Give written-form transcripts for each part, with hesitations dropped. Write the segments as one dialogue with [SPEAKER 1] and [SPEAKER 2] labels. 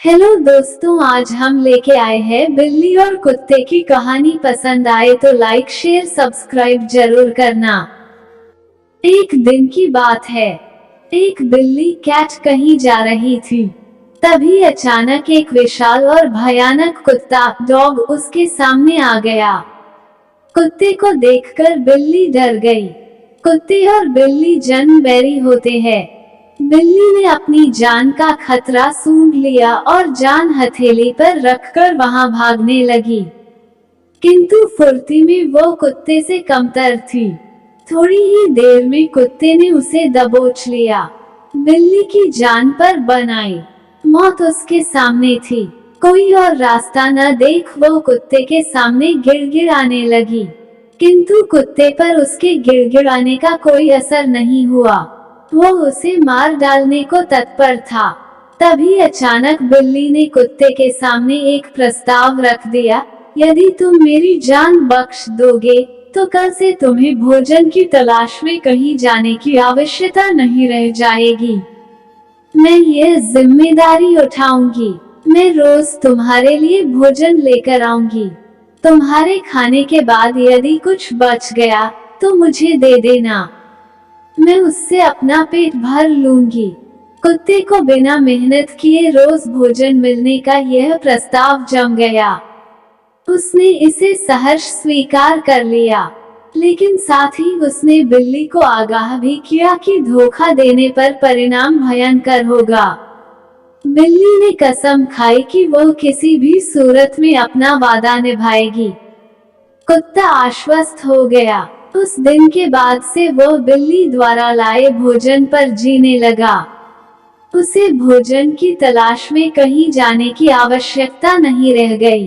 [SPEAKER 1] Hello दोस्तों, आज हम लेके आए हैं बिल्ली और कुत्ते की कहानी। पसंद आए तो लाइक शेयर सब्सक्राइब जरूर करना। एक दिन की बात है। एक बिल्ली कैट कहीं जा रही थी। तभी अचानक एक विशाल और भयानक कुत्ता डॉग उसके सामने आ गया। कुत्ते को देखकर बिल्ली डर गई। कुत्ते और बिल्ली जन्म बैरी होते हैं। बिल्ली ने अपनी जान का खतरा सूंघ लिया और जान हथेली पर रखकर वहां भागने लगी। किंतु फुर्ती में वो कुत्ते से कमतर थी। थोड़ी ही देर में कुत्ते ने उसे दबोच लिया। बिल्ली की जान पर बन आई। मौत उसके सामने थी। कोई और रास्ता न देख वो कुत्ते के सामने गिड़गिड़ाने लगी। किंतु कुत्ते पर उसके गिड़गिड़ाने का कोई असर नहीं हुआ। वो उसे मार डालने को तत्पर था। तभी अचानक बिल्ली ने कुत्ते के सामने एक प्रस्ताव रख दिया, यदि तुम मेरी जान बख्श दोगे तो कल से तुम्हें भोजन की तलाश में कहीं जाने की आवश्यकता नहीं रह जाएगी। मैं ये जिम्मेदारी उठाऊंगी। मैं रोज तुम्हारे लिए भोजन लेकर आऊंगी। तुम्हारे खाने के बाद यदि कुछ बच गया तो मुझे दे देना। मैं उससे अपना पेट भर लूंगी। कुत्ते को बिना मेहनत किए रोज भोजन मिलने का यह प्रस्ताव जम गया। उसने इसे सहर्ष स्वीकार कर लिया, लेकिन साथ ही उसने बिल्ली को आगाह भी किया कि धोखा देने पर परिणाम भयंकर होगा। बिल्ली ने कसम खाई कि वह किसी भी सूरत में अपना वादा निभाएगी। कुत्ता आश्वस्त हो गया। उस दिन के बाद से वह बिल्ली द्वारा लाए भोजन पर जीने लगा। उसे भोजन की तलाश में कहीं जाने की आवश्यकता नहीं रह गई।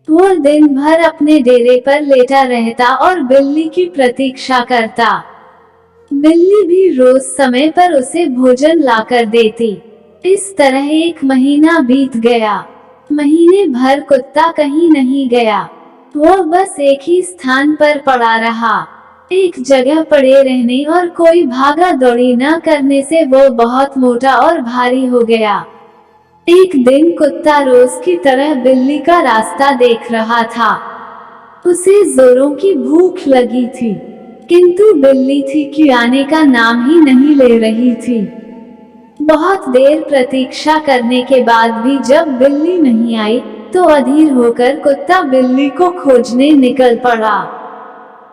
[SPEAKER 1] वो दिन भर अपने डेरे पर लेटा रहता और बिल्ली की प्रतीक्षा करता। बिल्ली भी रोज समय पर उसे भोजन लाकर देती। इस तरह एक महीना बीत गया। महीने भर कुत्ता कहीं नहीं गया। वो बस एक ही स्थान पर पड़ा रहा। एक जगह पड़े रहने और कोई भागा दौड़ी न करने से वो बहुत मोटा और भारी हो गया। एक दिन कुत्ता रोज की तरह बिल्ली का रास्ता देख रहा था। उसे जोरों की भूख लगी थी, किंतु बिल्ली थी कि आने का नाम ही नहीं ले रही थी। बहुत देर प्रतीक्षा करने के बाद भी जब बिल्ली नहीं आई तो अधीर होकर कुत्ता बिल्ली को खोजने निकल पड़ा।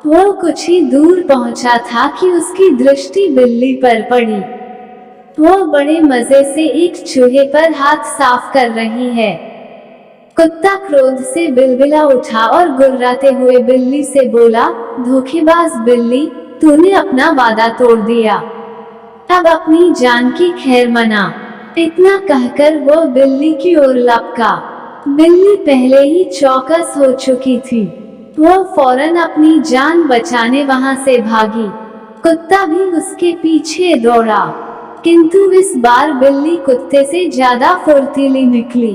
[SPEAKER 1] वो कुछ ही दूर पहुंचा था कि उसकी दृष्टि बिल्ली पर पड़ी। वो बड़े मजे से एक चूहे पर हाथ साफ कर रही है। कुत्ता क्रोध से बिलबिला उठा और गुर्राते हुए बिल्ली से बोला, धोखेबाज बिल्ली, तूने अपना वादा तोड़ दिया। अब अपनी जान की खैर मना। इतना कहकर वो बिल्ली की ओर लपका। बिल्ली पहले ही चौकस हो चुकी थी। वो फौरन अपनी जान बचाने वहां से भागी। कुत्ता भी उसके पीछे दौड़ा, किंतु इस बार बिल्ली कुत्ते से ज्यादा फुर्तीली निकली।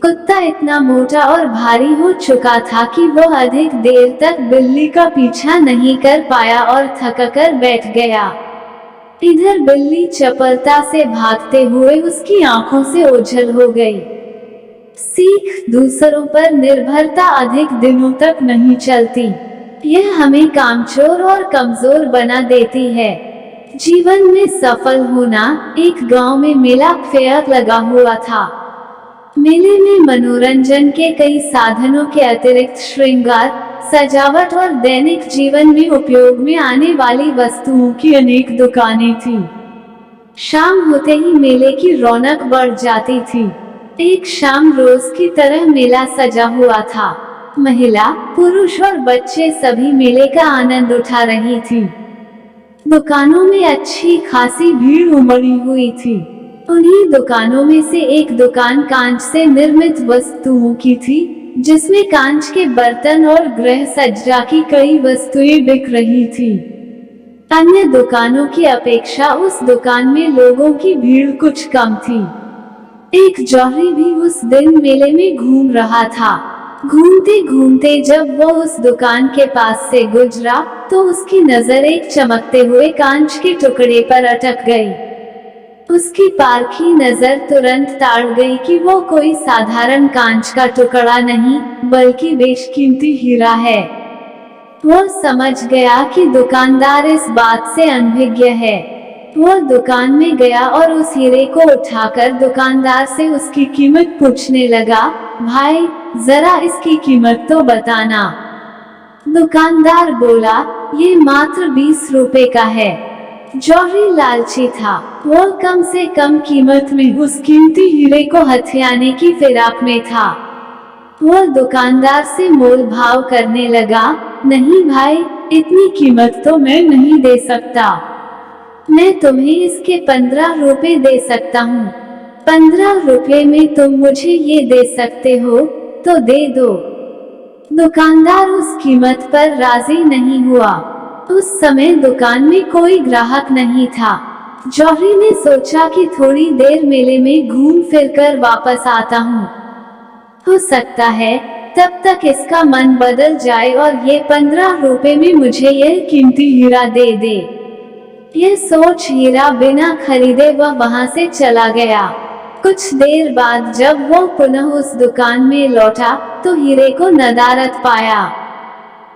[SPEAKER 1] कुत्ता इतना मोटा और भारी हो चुका था कि वो अधिक देर तक बिल्ली का पीछा नहीं कर पाया और थककर बैठ गया। इधर बिल्ली चपलता से भागते हुए उसकी आंखों से ओझल हो गई। सीख, दूसरों पर निर्भरता अधिक दिनों तक नहीं चलती। यह हमें कामचोर और कमजोर बना देती है। जीवन में सफल होना। एक गांव में मेला फेयर लगा हुआ था। मेले में मनोरंजन के कई साधनों के अतिरिक्त श्रृंगार, सजावट और दैनिक जीवन में उपयोग में आने वाली वस्तुओं की अनेक दुकानें थीं। शाम होते ही मेले की रौनक बढ़ जाती थी। एक शाम रोज की तरह मेला सजा हुआ था। महिला, पुरुष और बच्चे सभी मेले का आनंद उठा रही थी। दुकानों में अच्छी खासी भीड़ उमड़ी हुई थी। उन्हीं दुकानों में से एक दुकान कांच से निर्मित वस्तुओं की थी, जिसमें कांच के बर्तन और गृह सज्जा की कई वस्तुएं बिक रही थी। अन्य दुकानों की अपेक्षा उस दुकान में लोगों की भीड़ कुछ कम थी। एक जौहरी भी उस दिन मेले में घूम रहा था। घूमते घूमते जब वो उस दुकान के पास से गुजरा तो उसकी नजर एक चमकते हुए कांच के टुकड़े पर अटक गई। उसकी पारखी नजर तुरंत ताड़ गई कि वो कोई साधारण कांच का टुकड़ा नहीं, बल्कि बेशकीमती हीरा है। वो समझ गया कि दुकानदार इस बात से अनभिज्ञ है। वो दुकान में गया और उस हीरे को उठाकर दुकानदार से उसकी कीमत पूछने लगा। भाई, जरा इसकी कीमत तो बताना। दुकानदार बोला, ये मात्र 20 रुपए का है। जौहरी लालची था। वो कम से कम कीमत में उस कीमती हीरे को हथियाने की फिराक में था। वो दुकानदार से मोल भाव करने लगा। नहीं भाई, इतनी कीमत तो मैं नहीं दे सकता। मैं तुम्हें इसके 15 रुपए दे सकता हूँ। 15 रुपए में तुम मुझे ये दे सकते हो तो दे दो। दुकानदार उस कीमत पर राजी नहीं हुआ। उस समय दुकान में कोई ग्राहक नहीं था। जौहरी ने सोचा कि थोड़ी देर मेले में घूम फिर कर वापस आता हूँ। हो सकता है तब तक इसका मन बदल जाए और ये 15 रुपए में मुझे यह कीमती हीरा दे दे। यह सोच हीरा बिना खरीदे वह वहां से चला गया। कुछ देर बाद जब वो पुनः उस दुकान में लौटा तो हीरे को नदारद पाया।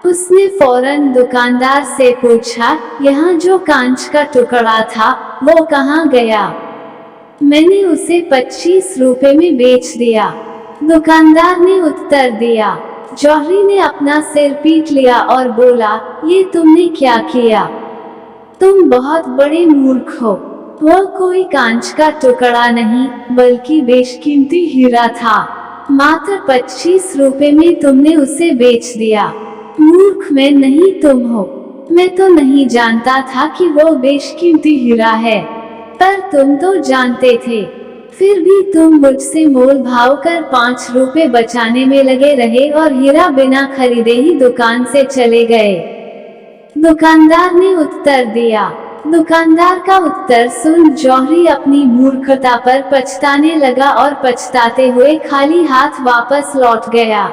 [SPEAKER 1] उसने फौरन दुकानदार से पूछा, यहाँ जो कांच का टुकड़ा था वो कहाँ गया? मैंने उसे 25 रुपए में बेच दिया, दुकानदार ने उत्तर दिया। जौहरी ने अपना सिर पीट लिया और बोला, ये तुमने क्या किया? तुम बहुत बड़े मूर्ख हो। वह कोई कांच का टुकड़ा नहीं, बल्कि बेशकीमती हीरा था। मात्र 25 रुपए में तुमने उसे बेच दिया। मूर्ख मैं नहीं तुम हो। मैं तो नहीं जानता था कि वो बेशकीमती हीरा है, पर तुम तो जानते थे। फिर भी तुम मुझसे मोल भाव कर 5 रुपए बचाने में लगे रहे और हीरा बिना खरीदे ही दुकान से चले गए। दुकानदार ने उत्तर दिया। दुकानदार का उत्तर सुन जौहरी अपनी मूर्खता पर पछताने लगा और पछताते हुए खाली हाथ वापस लौट गया।